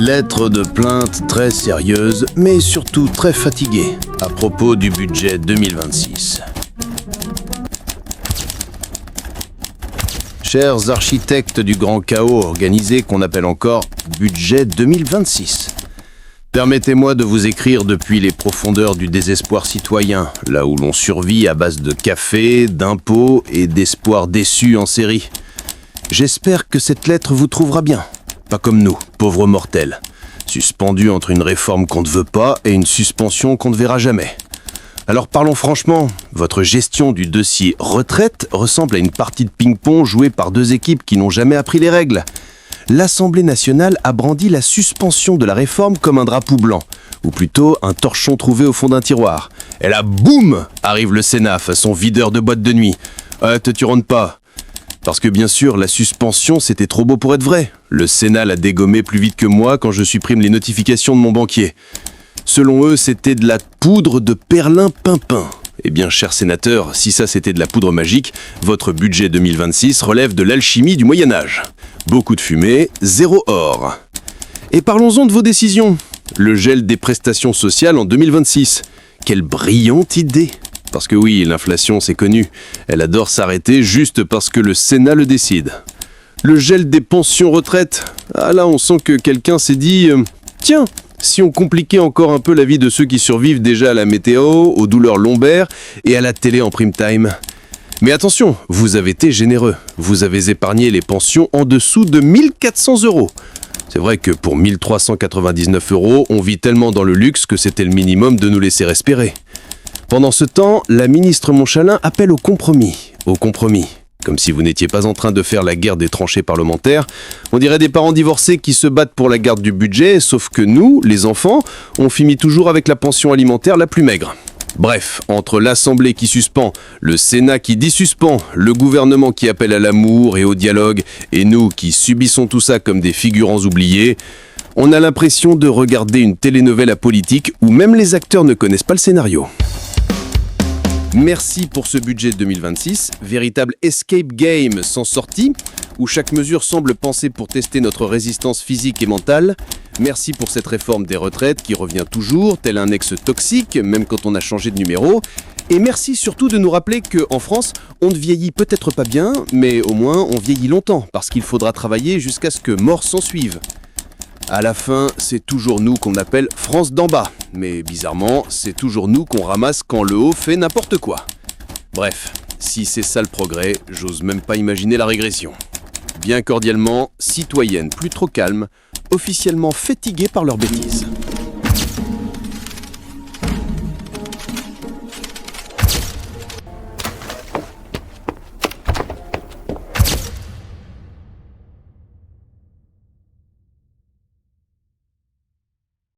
Lettre de plainte très sérieuse, mais surtout très fatiguée, à propos du budget 2026. Chers architectes du grand chaos organisé qu'on appelle encore budget 2026. Permettez-moi de vous écrire depuis les profondeurs du désespoir citoyen, là où l'on survit à base de café, d'impôts et d'espoirs déçus en série. J'espère que cette lettre vous trouvera bien. Pas comme nous, pauvres mortels, suspendus entre une réforme qu'on ne veut pas et une suspension qu'on ne verra jamais. Alors parlons franchement, votre gestion du dossier retraite ressemble à une partie de ping-pong jouée par deux équipes qui n'ont jamais appris les règles. L'Assemblée nationale a brandi la suspension de la réforme comme un drapeau blanc, ou plutôt un torchon trouvé au fond d'un tiroir. Et là, boum, arrive le Sénat, façon videur de boîte de nuit. Te turonne pas. Parce que bien sûr, la suspension, c'était trop beau pour être vrai. Le Sénat l'a dégommé plus vite que moi quand je supprime les notifications de mon banquier. Selon eux, c'était de la poudre de perlimpinpin. Eh bien, cher sénateur, si ça c'était de la poudre magique, votre budget 2026 relève de l'alchimie du Moyen-Âge. Beaucoup de fumée, zéro or. Et parlons-en de vos décisions. Le gel des prestations sociales en 2026. Quelle brillante idée! Parce que oui, l'inflation, c'est connu. Elle adore s'arrêter juste parce que le Sénat le décide. Le gel des pensions retraite. Ah là, on sent que quelqu'un s'est dit tiens, si on compliquait encore un peu la vie de ceux qui survivent déjà à la météo, aux douleurs lombaires et à la télé en prime time. Mais attention, vous avez été généreux. Vous avez épargné les pensions en dessous de 1400 €. C'est vrai que pour 1399 €, on vit tellement dans le luxe que c'était le minimum de nous laisser respirer. Pendant ce temps, la ministre Montchalin appelle au compromis. Au compromis. Comme si vous n'étiez pas en train de faire la guerre des tranchées parlementaires. On dirait des parents divorcés qui se battent pour la garde du budget, sauf que nous, les enfants, on finit toujours avec la pension alimentaire la plus maigre. Bref, entre l'Assemblée qui suspend, le Sénat qui dissuspend, le gouvernement qui appelle à l'amour et au dialogue, et nous qui subissons tout ça comme des figurants oubliés, on a l'impression de regarder une télénovela politique où même les acteurs ne connaissent pas le scénario. Merci pour ce budget 2026, véritable escape game sans sortie, où chaque mesure semble pensée pour tester notre résistance physique et mentale. Merci pour cette réforme des retraites qui revient toujours, tel un ex toxique, même quand on a changé de numéro. Et merci surtout de nous rappeler qu'en France, on ne vieillit peut-être pas bien, mais au moins on vieillit longtemps, parce qu'il faudra travailler jusqu'à ce que mort s'en suive. À la fin, c'est toujours nous qu'on appelle France d'en bas. Mais bizarrement, c'est toujours nous qu'on ramasse quand le haut fait n'importe quoi. Bref, si c'est ça le progrès, j'ose même pas imaginer la régression. Bien cordialement, citoyennes plus trop calmes, officiellement fatiguées par leurs bêtises.